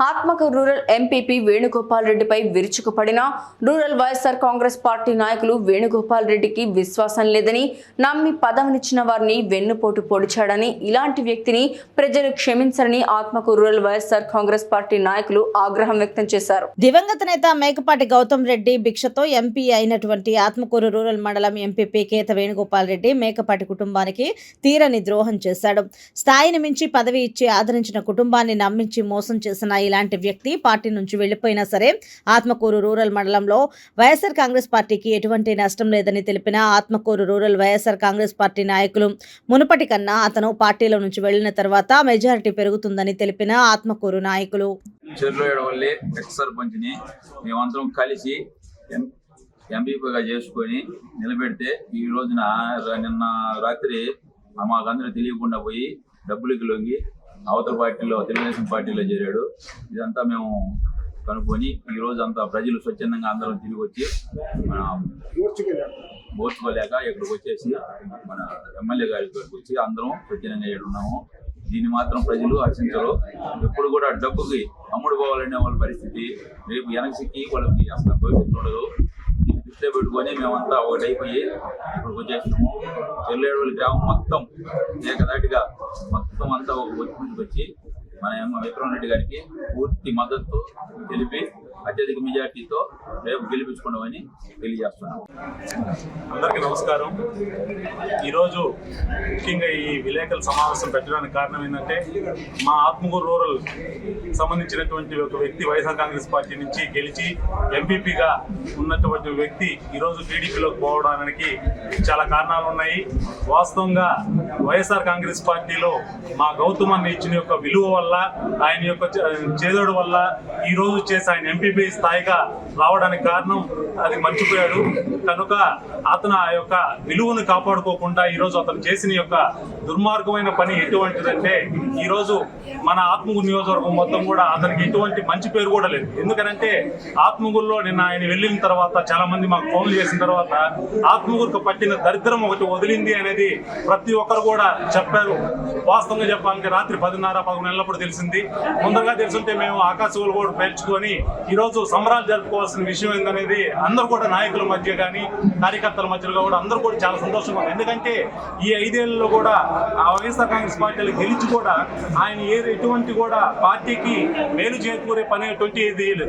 Atmakur rural MPP Venugopal రెడ్డిపై విరుచుకుపడిన rural YSR Congress party నాయకులు వేణుగోపాల్ రెడ్డికి విశ్వాసం లేదని నమ్మి పదవినిచ్చిన వారిని వెన్నుపోటు పొడిచాడని ఇలాంటి వ్యక్తిని ప్రజలు క్షమించరని ఆత్మకూరు రూరల్ వైఎస్ఆర్ కాంగ్రెస్ పార్టీ నాయకులు ఆగ్రహం వ్యక్తం చేశారు. దివంగత నేత మేకపాటి గౌతమ్ రెడ్డి భిక్షతో ఎంపీ అయినటువంటి ఆత్మకూరు రూరల్ మండలం ఎంపీపీ కేత వేణుగోపాల్ రెడ్డి మేకపాటి కుటుంబానికి తీరని ద్రోహం చేశాడు. స్థాయిని మించి పదవి ఇచ్చి ఆదరించిన కుటుంబాన్ని నమ్మించి మోసం చేసిన ఇలాంటి వ్యక్తి పార్టీ నుంచి వెళ్లిపోయినా సరే ఆత్మకూరు రూరల్ మండలంలో వైఎస్ఆర్ కాంగ్రెస్ పార్టీకి ఎటువంటి నష్టం లేదని తెలిపిన ఆత్మకూరు రూరల్ వైఎస్ఆర్ కాంగ్రెస్ పార్టీ నాయకులు మునుపటి కన్నా అతను పార్టీలో నుంచి వెళ్లిన తర్వాత మెజారిటీ పెరుగుతుందని తెలిపిన ఆత్మకూరు నాయకులు కలిసి ఎంపీగా చేసుకొని నిలబెడితే ఈ రోజున నిన్న రాత్రి మాకందరూ తెలియకుండా పోయి డబ్బులకి లొంగి అవతల పార్టీలో తెలుగుదేశం పార్టీలో చేరాడు. ఇదంతా మేము కనుక్కొని ఈ రోజు అంతా ప్రజలు స్వచ్ఛందంగా అందరం తిరిగి వచ్చి మన ఓర్చుకోలేక ఇక్కడికి వచ్చేసి మన ఎమ్మెల్యే గారి దగ్గరికి వచ్చి అందరం స్వచ్ఛందంగా ఉన్నాము. దీన్ని మాత్రం ప్రజలు హర్షించరు. ఎప్పుడు కూడా డబ్బుకి అమ్ముడు పోవాలనే వాళ్ళ పరిస్థితి రేపు వెనక్కి వాళ్ళకి అసలు భవిష్యత్తు ఉండదు. దీన్ని దృష్టిలో పెట్టుకొని మేమంతా ఒకటైపోయి ఇక్కడికి వచ్చేసినాము. చెల్లేడువల్లి గ్రామం మొత్తం ఏకదాటిగా మొత్తం అంతా ఒక ఒత్తిడికి వచ్చి మన విక్రమ్ రెడ్డి గారికి పూర్తి మద్దతు తెలిపి అత్యధిక మెజార్టీతో రేపు గెలిపించుకోవడమని తెలియజేస్తున్నాం. అందరికీ నమస్కారం. ఈరోజు ముఖ్యంగా ఈ విలేకరుల సమావేశం పెట్టడానికి కారణం ఏంటంటే మా ఆత్మకూరు రూరల్ సంబంధించినటువంటి ఒక వ్యక్తి వైఎస్ఆర్ కాంగ్రెస్ పార్టీ నుంచి గెలిచి ఎంపీపీగా ఉన్నటువంటి వ్యక్తి ఈరోజు టీడీపీలోకి పోవడానికి చాలా కారణాలు ఉన్నాయి. వాస్తవంగా వైఎస్ఆర్ కాంగ్రెస్ పార్టీలో మా గౌతమ్ అన్న ఇచ్చిన యొక్క విలువ వల్ల ఆయన యొక్క చేదోడు వల్ల ఈరోజు చేసి ఆయన ఎంపీపీ స్థాయిగా రావడానికి కారణం అది మర్చిపోయాడు. కనుక అతను ఆ యొక్క విలువను కాపాడుకోకుండా ఈరోజు అతను చేసిన యొక్క దుర్మార్గమైన పని ఎటువంటిదంటే ఈరోజు మన ఆత్మకూరు నియోజకవర్గం మొత్తం కూడా అతనికి ఎటువంటి మంచి పేరు కూడా లేదు. ఎందుకనంటే ఆత్మకూరులో నిన్న ఆయన వెళ్ళిన తర్వాత చాలా మంది మాకు ఫోన్లు చేసిన తర్వాత ఆత్మకూరుకు పట్టిన దరిద్రం ఒకటి వదిలింది అనేది ప్రతి ఒక్కరు కూడా చెప్పారు. వాస్తవంగా చెప్పాలంటే రాత్రి 10:30-11 తెలిసింది. ముందుగా తెలుసుంటే మేము ఆకాశవాణి కూడా పేర్చుకొని ఈరోజు సంబరాలు జరుపుకోవాల్సిన విషయం ఏందనేది అందరూ కూడా నాయకుల మధ్య కానీ కార్యకర్తల మధ్యలో కూడా అందరూ కూడా చాలా సంతోషంగా ఉంది. ఎందుకంటే ఈ 5 ఏళ్లలో కూడా వైఎస్ఆర్ కాంగ్రెస్ పార్టీలు గెలిచి కూడా ఆయన ఎటువంటి కూడా పార్టీకి మేలు చేకూరే పని ఎటువంటి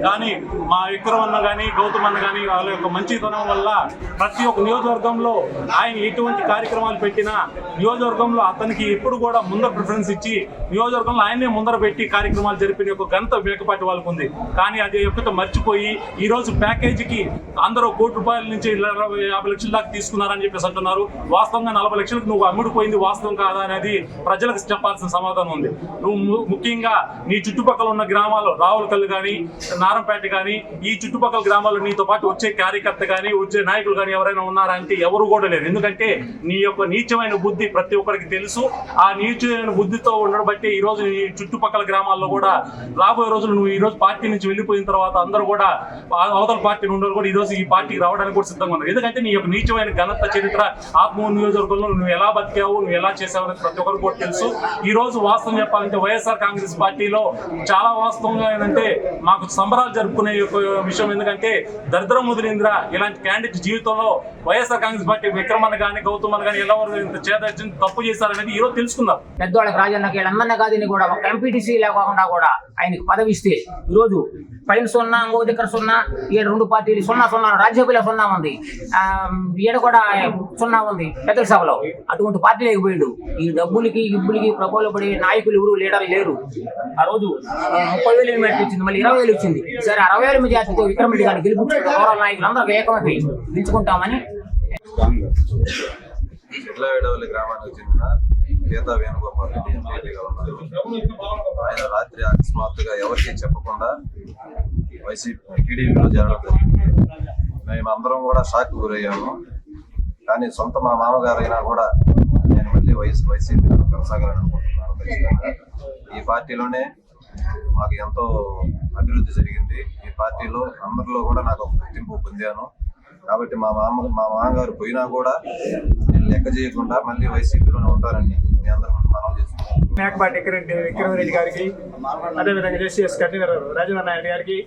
కానీ మా విక్రమ్ అన్న కానీ గౌతమ్ అన్న కానీ వాళ్ళ యొక్క మంచితనం వల్ల ప్రతి ఒక్క నియోజకవర్గంలో ఆయన ఎటువంటి కార్యక్రమాలు పెట్టినా నియోజకవర్గంలో అతనికి ఎప్పుడు కూడా ముందర ప్రిఫరెన్స్ ఇచ్చి నియోజకవర్గంలో ఆయనే ముందర పెట్టి కార్యక్రమాలు జరిపిన యొక్క ఘనత మేకపాటి వాళ్ళకు ఉంది. కానీ అది ఒక్కటి మర్చిపోయి ఈ రోజు ప్యాకేజీకి అందరూ ₹1 నుంచి 50 లక్షల దాకా తీసుకున్నారని చెప్పేసి అంటున్నారు. వాస్తవంగా 40 లక్షలకు నువ్వు అమ్ముడుపోయింది వాస్తవం కాదా అనేది ప్రజలకు చెప్పాల్సిన సమాధానం ఉంది. నువ్వు ముఖ్యంగా నీ చుట్టుపక్కల ఉన్న గ్రామాలు రావులకల్లు కానీ నారంపేట కానీ ఈ చుట్టుపక్కల గ్రామాల్లో నీతో పాటు వచ్చే కార్యకర్త కానీ వచ్చే నాయకులు కానీ ఎవరైనా ఉన్నారా అంటే ఎవరు కూడా లేరు. ఎందుకంటే నీ యొక్క నీచమైన బుద్ధి ప్రతి ఒక్కరికి తెలుసు. ఆ నీచమైన బుద్ధితో ఉండడం బట్టి ఈ రోజు నీ చుట్టుపక్కల గ్రామాల్లో కూడా రాబోయే రోజులు నువ్వు ఈ రోజు పార్టీ నుంచి వెళ్ళిపోయిన తర్వాత అందరూ కూడా అవతల పార్టీ నుండి కూడా ఈ రోజు ఈ పార్టీకి రావడానికి కూడా సిద్ధంగా ఉన్నారు. ఎందుకంటే నీ యొక్క నీచమైన ఘనత చరిత్ర ఆత్మకూరు నియోజకవర్గంలో నువ్వు ఎలా బతికావు, నువ్వు ఎలా చేసావు అనేది ప్రతి ఒక్కరు కూడా తెలుసు. ఈ రోజు వాస్తవం చెప్పాలంటే వైఎస్ఆర్ కాంగ్రెస్ పార్టీలో చాలా వాస్తవంగా ఏంటంటే మాకు సంబరాలు జరుపుకునే విషయం. ఎందుకంటే దరిద్రం ముదిరింద్ర ఇలాంటి క్యాండిడేట్ జీవితంలో వైఎస్ఆర్ కాంగ్రెస్ పార్టీ విక్రమన్న కానీ గౌతమ్ అన్న కానీ ఎవరు ఇంత చేదర్చిన తప్పు చేశారనేది ఈ రోజు తెలుసుకుందాం. పెద్దవాళ్ళకి రాజన్నకి వీళ్ళందరినీ కాదని కూడా ఒక ఎంపీటీసీ లేకుండా కూడా ఆయనకి పదవి ఇస్తే ఈరోజు పైన 0 ఇంకో దగ్గర 0 ఈడ 2 పార్టీలు 0 రాజ్యసభలో 0 ఉంది, ఈడ కూడా 0 ఉంది పెద్దల సభలో. అటువంటి పార్టీ లేకపోయాడు. ఈ డబ్బులకి ఇబ్బులకి ప్రపోజల్ పడే నాయకులు ఎవరు లీడర్లు లేరు. ఆ రోజు 30,000 మెజార్టీ వచ్చింది, మళ్ళీ 20,000 వచ్చింది. సరే 60,000 మెజార్టీతో విక్రమ్ రెడ్డి గారిని గెలిపించుకుంటే గౌరవ నాయకులు అందరూ ఏకమై గెలుచుకుంటామని గ్రామానికి చెందిన కేత వేణుగోపాల్ రెడ్డి ఎంపీగా ఉన్నారు. ఆయన రాత్రి అకస్మాత్తుగా ఎవరికి చెప్పకుండా టీడీపీలో చేరడం జరిగింది. మేమందరం కూడా షాక్ గురయ్యాము. కానీ సొంత మా మామగారు అయినా కూడా నేను మళ్ళీ వైసీపీలో కొనసాగాలని అనుకుంటున్నాను. ఖచ్చితంగా ఈ పార్టీలోనే మాకు ఎంతో అభివృద్ధి జరిగింది. ఈ పార్టీలో అందరిలో కూడా నాకు ఒక గుర్తింపు పొందాను. కాబట్టి మా మామగారు పోయినా కూడా నేను లెక్క చేయకుండా మళ్ళీ వైసీపీలోనే ఉంటారని మీ అందరూ మనం చేస్తున్నాం. మేకపాటి విక్రమరెడ్డి గారికి, అదేవిధంగా జేసీఎస్ కన్వీనర్ రాజేంద్ర నాయుడు గారికి,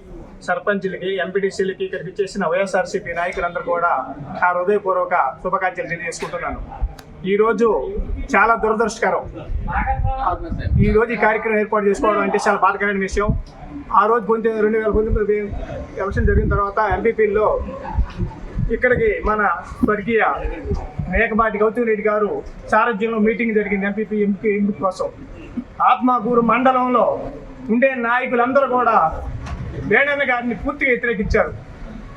సర్పంచులకి, ఎంపీటీసీలకి, ఇక్కడికి చేసిన వైఎస్ఆర్సీపీ నాయకులందరూ కూడా ఆ హృదయపూర్వక శుభాకాంక్షలు తెలియజేసుకుంటున్నాను. ఈరోజు చాలా దురదృష్టకరం. ఈరోజు ఈ కార్యక్రమం ఏర్పాటు చేసుకోవడం అంటే చాలా బాధకరమైన విషయం. ఆ రోజు 2019 ఎలక్షన్ జరిగిన తర్వాత ఎంపీపీల్లో ఇక్కడికి మన స్వర్గీయ మేకపాటి గౌతమ్ రెడ్డి గారు సారథ్యంలో మీటింగ్ జరిగింది ఎంపీ కోసం. ఆత్మకూరు మండలంలో ఉండే నాయకులందరూ కూడా వేణన్న గారిని పూర్తిగా వ్యతిరేకించారు.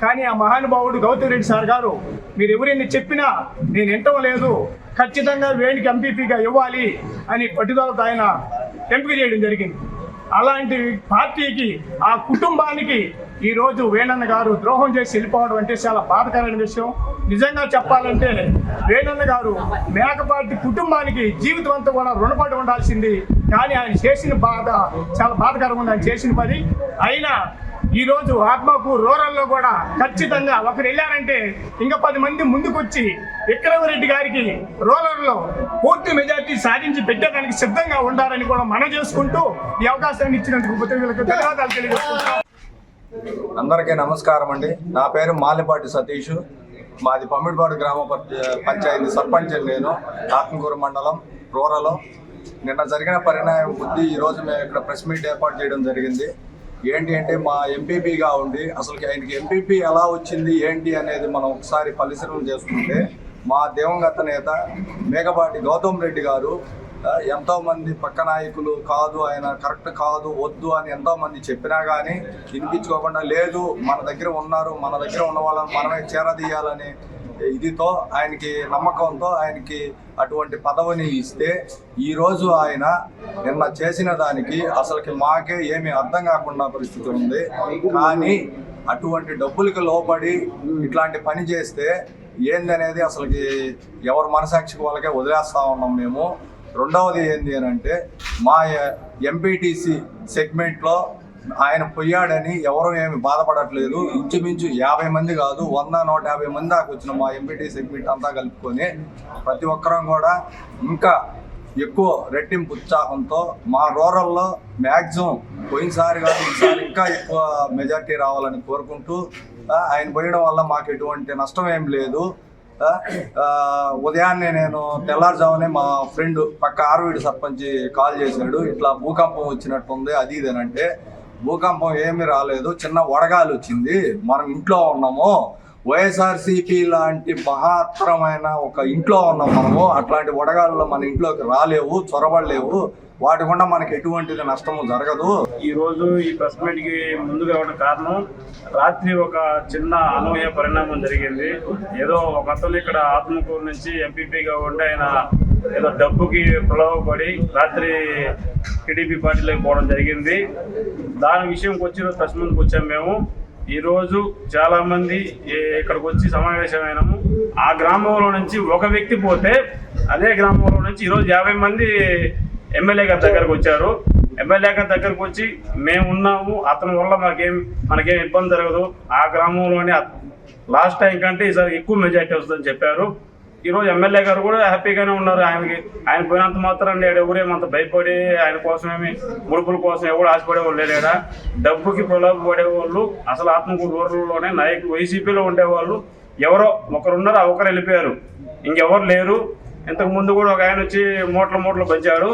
కానీ ఆ మహానుభావుడు గౌతమ్ రెడ్డి సార్ గారు, మీరు ఎవరైనా చెప్పినా నేను వింటం లేదు, ఖచ్చితంగా వేణికి ఎంపీపీగా ఇవ్వాలి అని పట్టుదలతో ఆయన ఎంపిక చేయడం జరిగింది. అలాంటి పార్టీకి, ఆ కుటుంబానికి ఈరోజు వేణన్న గారు ద్రోహం చేసి వెళ్ళిపోవడం అంటే చాలా బాధకరమైన విషయం. నిజంగా చెప్పాలంటే వేణన్న గారు మేకపాటి కుటుంబానికి జీవితం అంతా కూడా రుణపడి ఉండాల్సింది. కానీ ఆయన చేసిన బాధ చాలా బాధకరంగా ఉంది. ఆయన చేసిన పని అయినా ఈరోజు ఆత్మకూరు రూరల్లో కూడా ఖచ్చితంగా ఒకరు వెళ్ళారంటే ఇంకా 10 మంది ముందుకొచ్చి విక్రమరెడ్డి గారికి రూరల్లో పూర్తి మెజార్టీ సాధించి పెట్టేదానికి సిద్ధంగా ఉండాలని కూడా మనం చేసుకుంటూ ఈ అవకాశాన్ని ఇచ్చినందుకు వీళ్ళకి ధన్యవాదాలు తెలియజేస్తున్నాం. అందరికీ నమస్కారం అండి. నా పేరు మాలిపాటి సతీష్. మాది పమ్మిడిపాడు గ్రామ పంచాయతీ సర్పంచ్. నేను ఆత్మకూరు మండలం రూరల్. నిన్న జరిగిన పరిణామం బుద్ధి ఈరోజు మేము ఇక్కడ ప్రెస్ మీట్ ఏర్పాటు చేయడం జరిగింది. ఏంటి అంటే మా ఎంపీపీగా ఉండి అసలు ఆయనకి ఎంపీపీ ఎలా వచ్చింది ఏంటి అనేది మనం ఒకసారి పరిశీలన చేసుకుంటే, మా దివంగత నేత మేకపాటి గౌతమ్ రెడ్డి గారు ఎంతోమంది పక్క నాయకులు కాదు, ఆయన కరెక్ట్ కాదు, వద్దు అని ఎంతోమంది చెప్పినా కానీ వినిపించుకోకుండా, లేదు మన దగ్గర ఉన్నారు, మన దగ్గర ఉన్న వాళ్ళని మనమే చేరదీయాలని ఇదితో ఆయనకి నమ్మకంతో ఆయనకి అటువంటి పదవిని ఇస్తే, ఈరోజు ఆయన నిన్న చేసిన దానికి అసలుకి మాకే ఏమీ అర్థం కాకుండా పరిస్థితి ఉంది. కానీ అటువంటి డబ్బులకి లోబడి ఇట్లాంటి పని చేస్తే ఏందనేది అసలుకి ఎవరి మనసాక్షికి వాళ్ళకే వదిలేస్తూ ఉన్నాం మేము. రెండవది ఏంది అని అంటే, మా ఎంపీటీసీ సెగ్మెంట్లో ఆయన పోయాడని ఎవరు ఏమి బాధపడట్లేదు. ఇంచుమించు 50 మంది కాదు, 100-150 మంది దాకా వచ్చిన మా ఎంపీటీ సెగ్మెంట్ అంతా కలుపుకొని ప్రతి ఒక్కరం కూడా ఇంకా ఎక్కువ రెట్టింపు ఉత్సాహంతో మా రూరల్లో మ్యాక్సిమం పోయినసారి కాదు ఈసారి ఇంకా ఎక్కువ మెజార్టీ రావాలని కోరుకుంటూ, ఆయన పోయడం వల్ల మాకు ఎటువంటి నష్టం ఏం లేదు. ఉదయాన్నే నేను తెల్లారుజామునే మా ఫ్రెండ్ పక్క ఆర్వీడి సర్పంచ్ కాల్ చేశాడు, ఇట్లా భూకంపం వచ్చినట్టుంది అది ఇదేనంటే. భూకంపం ఏమీ రాలేదు, చిన్న వడగాలి వచ్చింది. మనం ఇంట్లో ఉన్నాము, వైఎస్ఆర్సీపీ లాంటి మహత్తరమైన ఒక ఇంట్లో ఉన్నాం మనము. అట్లాంటి వడగాల్లో మన ఇంట్లోకి రాలేవు, చొరబడలేవు. వాటి వల్ల మనకి ఎటువంటిది నష్టము జరగదు. ఈరోజు ఈ ప్రెస్ మీట్కి ముందుగా ఇవ్వడం కారణం, రాత్రి ఒక చిన్న అనూహ్య పరిణామం జరిగింది. ఏదో ఒక అతను ఇక్కడ ఆత్మకూరు నుంచి ఎంపీపీగా ఉండి ఆయన ఏదో డబ్బుకి ప్రలోభపడి రాత్రి టీడీపీ పార్టీలోకి పోవడం జరిగింది. దాని విషయంకి వచ్చి ప్రెస్ ముందుకు వచ్చాము మేము. ఈరోజు చాలామంది ఇక్కడికి వచ్చి సమావేశమైనాము. ఆ గ్రామంలో నుంచి ఒక వ్యక్తి పోతే అదే గ్రామంలో నుంచి ఈరోజు 50 మంది ఎమ్మెల్యే గారి దగ్గరకు వచ్చారు. ఎమ్మెల్యే గారి దగ్గరకు వచ్చి మేము ఉన్నాము, అతని వల్ల మనకేం ఇబ్బంది జరగదు, ఆ గ్రామంలోనే లాస్ట్ టైం కంటే ఈసారి ఎక్కువ మెజార్టీ వస్తుందని చెప్పారు. ఈరోజు ఎమ్మెల్యే గారు కూడా హ్యాపీగానే ఉన్నారు. ఆయన పోయినంత మాత్రం ఎవరేమంత భయపడి ఆయన కోసమేమి ముడుపుల కోసం ఎవరు ఆశపడేవాళ్ళు లేడా. డబ్బుకి ప్రలోభపడేవాళ్ళు అసలు ఆత్మకూరు రూరల్లోనే నాయకులు వైసీపీలో ఉండేవాళ్ళు ఎవరో ఒకరున్నారు, ఆ ఒకరు వెళ్ళిపోయారు, ఇంకెవరు లేరు. ఇంతకు ముందు కూడా ఒక ఆయన వచ్చి మూటలు పంచాడు.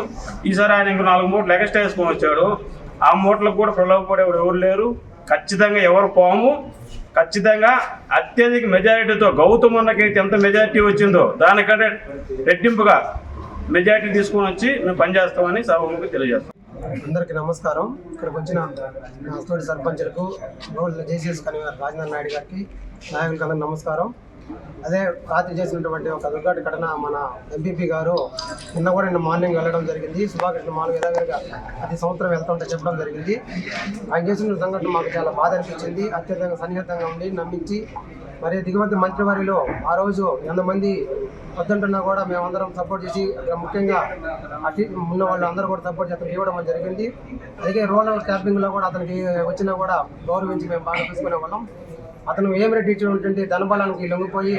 ఈసారి ఆయన ఇంకో 4 మూటలు ఎక్స్ట్రా వేసుకొని వచ్చాడు. ఆ మూటలకు కూడా ప్రలోభపడేవాడు ఎవరు లేరు. ఖచ్చితంగా ఎవరు పోము. ఖచ్చితంగా అత్యధిక మెజారిటీతో గౌతమ్ అన్నకైతే ఎంత మెజారిటీ వచ్చిందో దానికంటే రెట్టింపుగా మెజారిటీ తీసుకొని వచ్చి మేము పనిచేస్తామని సభకు తెలియజేస్తాం. అందరికీ నమస్కారం. ఇక్కడికి వచ్చిన తోటి సర్పంచులకు, జేసీఎస్ కన్వీనర్ రాజేంద్ర నాయుడు గారికి, నాయకులకు అందరికీ నమస్కారం. అదే రాత్రి చేసినటువంటి ఒక దుర్ఘటన మన ఎంపీపీ గారు నిన్న మార్నింగ్ వెళ్ళడం జరిగింది. సుభాకృష్ణ మాలు యథావిధిగా ప్రతి సంవత్సరం వెళ్తుంటే చెప్పడం జరిగింది. ఆయన చేసిన సంఘటన మాకు చాలా బాధ అనిపించింది. అత్యంత సన్నిహితంగా ఉండి నమ్మించి మరి దిగుమతి మంత్రివారిలో ఆ రోజు 100 మంది వద్దంటున్నా కూడా మేమందరం సపోర్ట్ చేసి, ముఖ్యంగా అటు ఉన్న వాళ్ళు అందరూ కూడా సపోర్ట్ చేసి ఇవ్వడం జరిగింది. అలాగే రూరల్ క్యాంపింగ్లో కూడా అతనికి వచ్చినా కూడా గౌరవించి మేము బాగా తీసుకునే వాళ్ళం. అతను ఏం రెడ్డి ఇచ్చినటువంటి ధనబలానికి లొంగిపోయి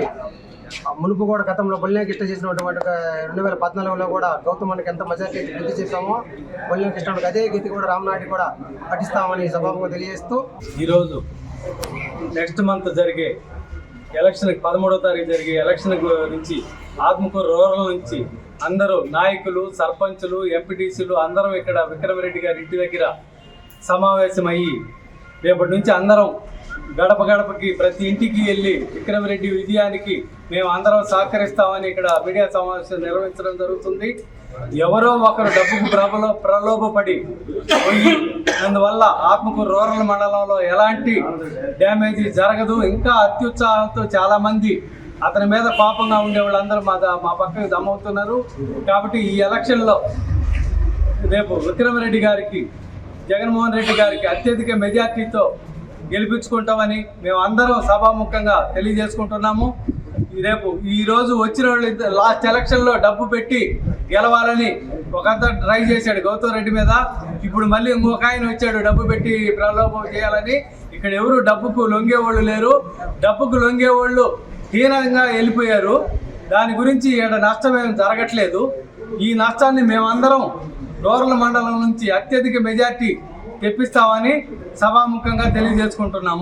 మునుపు కూడా గతంలో బొల్లిన కృష్ణ చేసినటువంటి 2014లో కూడా గౌతమ్ అన్నకి ఎంత మెజార్టీ వృద్ధి చేశామో బొల్లిన కృష్ణకి అదే గతి కూడా రామనాయుడు కూడా పఠిస్తామని సభకు తెలియజేస్తూ ఈరోజు నెక్స్ట్ మంత్ జరిగే ఎలక్షన్కి 13వ తారీఖు జరిగే ఎలక్షన్ నుంచి ఆత్మకూరు రూరల్ నుంచి అందరూ నాయకులు, సర్పంచులు, ఎంపీటీసీలు అందరం ఇక్కడ విక్రమరెడ్డి గారి ఇంటి దగ్గర సమావేశమయ్యి రేపటి నుంచి అందరం గడప గడపకి ప్రతి ఇంటికి వెళ్ళి విక్రమరెడ్డి విజయానికి మేము అందరం సహకరిస్తామని ఇక్కడ మీడియా సమావేశం నిర్వహించడం జరుగుతుంది. ఎవరో ఒకరు డబ్బుకు ప్రలోభపడి పోయి అందువల్ల ఆత్మకూరు రూరల్ మండలంలో ఎలాంటి డ్యామేజీ జరగదు. ఇంకా అత్యుత్సాహంతో చాలామంది అతని మీద పాపంగా ఉండే వాళ్ళందరూ మా పక్కకు దమ్మవుతున్నారు. కాబట్టి ఈ ఎలక్షన్లో రేపు విక్రమరెడ్డి గారికి, జగన్మోహన్ రెడ్డి గారికి అత్యధిక మెజార్టీతో గెలిపించుకుంటామని మేము అందరం సభాముఖంగా తెలియజేసుకుంటున్నాము. రేపు ఈరోజు వచ్చిన వాళ్ళు లాస్ట్ ఎలక్షన్లో డబ్బు పెట్టి గెలవాలని ఒకంతా ట్రై చేశాడు గౌతమ్ రెడ్డి మీద. ఇప్పుడు మళ్ళీ ఇంకొక ఆయన వచ్చాడు డబ్బు పెట్టి ప్రలోభం చేయాలని. ఇక్కడ ఎవరు డబ్బుకు లొంగేవాళ్ళు లేరు. డబ్బుకు లొంగేవాళ్ళు హీనంగా వెళ్ళిపోయారు. దాని గురించి ఇక్కడ నష్టం ఏం జరగట్లేదు. ఈ నష్టాన్ని మేమందరం రూరల్ మండలం నుంచి అత్యధిక మెజార్టీ తెప్పిస్తామని సభాముఖంగా తెలియజేసుకుంటున్నాము.